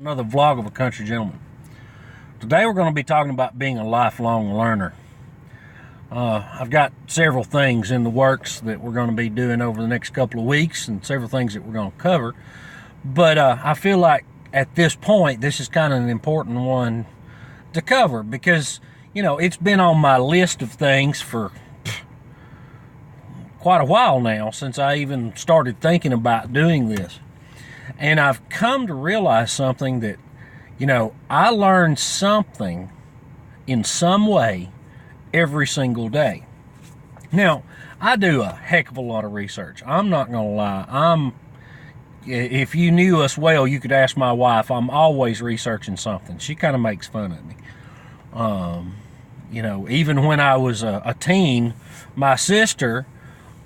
Another vlog of a country gentleman. Today we're going to be talking about being a lifelong learner. I've got several things in the works that we're going to be doing over the next couple of weeks and several things that we're going to cover. But I feel like at this point this is kind of an important one to cover because, you know, it's been on my list of things for quite a while now since I even started thinking about doing this. And I've come to realize something that, you know, I learn something in some way every single day. Now, I do a heck of a lot of research. I'm not going to lie. If you knew us well, you could ask my wife. I'm always researching something. She kind of makes fun of me. You know, even when I was a teen, my sister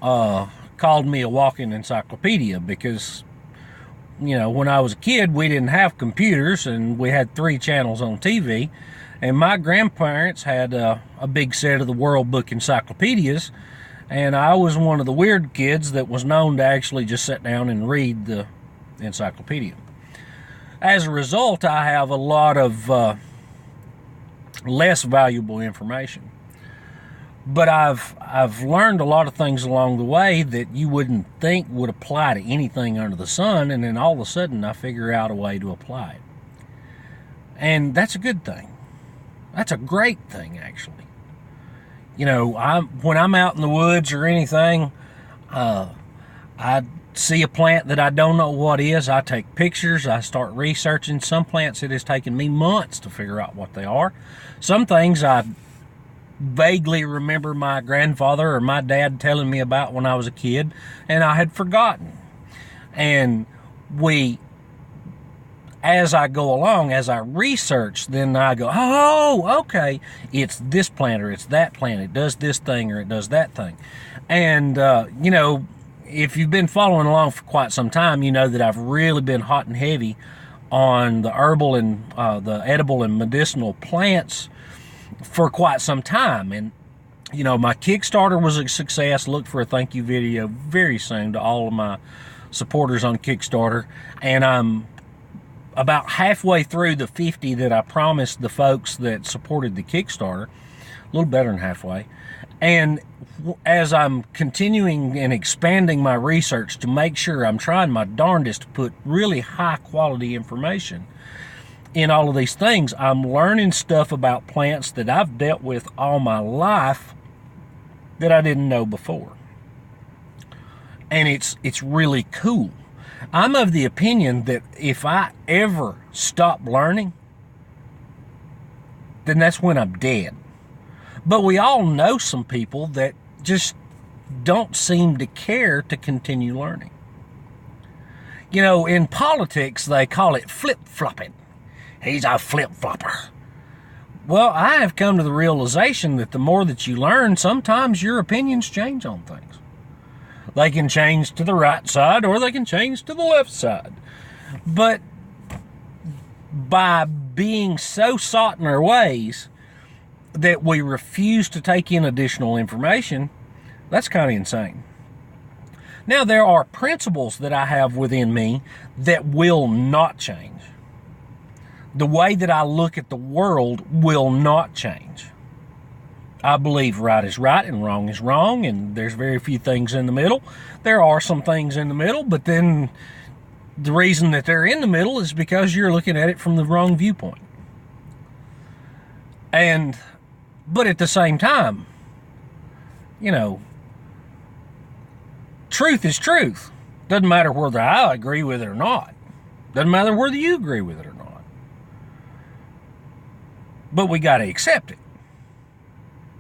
called me a walking encyclopedia because, you know, when I was a kid, we didn't have computers and we had 3 channels on TV. And my grandparents had a big set of the World Book encyclopedias. And I was one of the weird kids that was known to actually just sit down and read the encyclopedia. As a result, I have a lot of less valuable information. But I've learned a lot of things along the way that you wouldn't think would apply to anything under the sun, and then all of a sudden I figure out a way to apply it. And that's a good thing. That's a great thing, actually. You know, when I'm out in the woods or anything, I see a plant that I don't know what is, I take pictures, I start researching. Some plants it has taken me months to figure out what they are. Some things I vaguely remember my grandfather or my dad telling me about when I was a kid, and I had forgotten. And as I go along, as I research, then I go, oh, okay, it's this plant or it's that plant. It does this thing or it does that thing. And, you know, if you've been following along for quite some time, you know that I've really been hot and heavy on the herbal and the edible and medicinal plants for quite some time. And, you know, my Kickstarter was a success. Look for a thank you video very soon to all of my supporters on Kickstarter. And I'm about halfway through the 50 that I promised the folks that supported the Kickstarter, a little better than halfway. And as I'm continuing and expanding my research to make sure, I'm trying my darndest to put really high quality information in all of these things, I'm learning stuff about plants that I've dealt with all my life that I didn't know before. And it's really cool. I'm of the opinion that if I ever stop learning, then that's when I'm dead. But we all know some people that just don't seem to care to continue learning. You know, in politics, they call it flip-flopping. He's a flip-flopper. Well, I have come to the realization that the more that you learn, sometimes your opinions change on things. They can change to the right side or they can change to the left side. But by being so set in our ways that we refuse to take in additional information, that's kind of insane. Now, there are principles that I have within me that will not change. The way that I look at the world will not change. I believe right is right and wrong is wrong, and there's very few things in the middle. There are some things in the middle, but then the reason that they're in the middle is because you're looking at it from the wrong viewpoint. But at the same time, you know, truth is truth. Doesn't matter whether I agree with it or not. Doesn't matter whether you agree with it or not. But we got to accept it.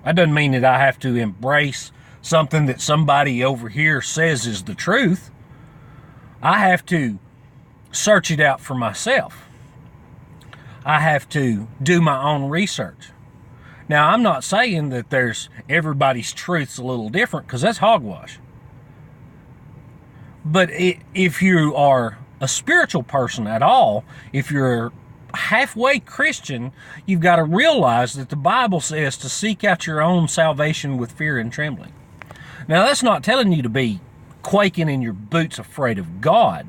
That doesn't mean that I have to embrace something that somebody over here says is the truth. I have to search it out for myself. I have to do my own research. Now, I'm not saying that everybody's truth's a little different, because that's hogwash. But if you are a spiritual person at all, if you're halfway Christian, you've got to realize that the Bible says to seek out your own salvation with fear and trembling. Now, that's not telling you to be quaking in your boots afraid of God.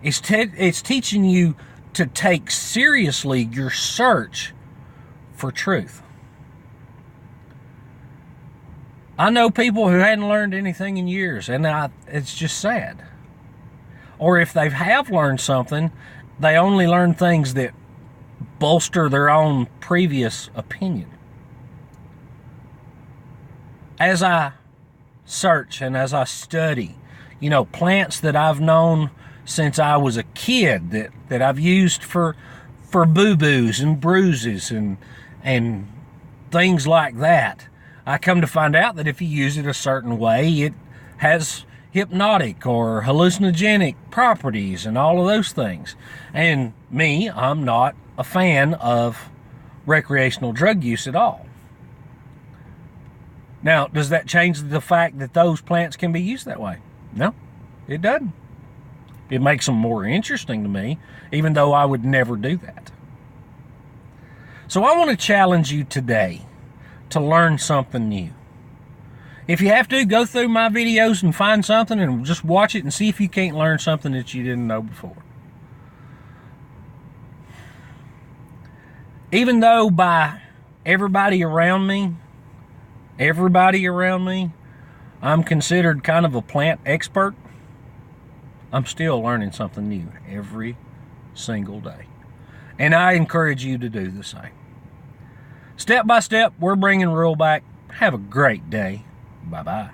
It's teaching you to take seriously your search for truth. I know people who hadn't learned anything in years, and it's just sad. Or if they have learned something, they only learn things that bolster their own previous opinion. As I search and as I study, plants that I've known since I was a kid, that I've used for boo-boos and bruises and things like that, I come to find out that if you use it a certain way, it has hypnotic or hallucinogenic properties and all of those things. And I'm not a fan of recreational drug use at all. Now, does that change the fact that those plants can be used that way? No, it doesn't. It makes them more interesting to me, even though I would never do that. So I want to challenge you today to learn something new. If you have to, go through my videos and find something and just watch it and see if you can't learn something that you didn't know before. Even though by everybody around me, I'm considered kind of a plant expert, I'm still learning something new every single day. And I encourage you to do the same. Step by step, we're bringing rural back. Have a great day. Bye-bye.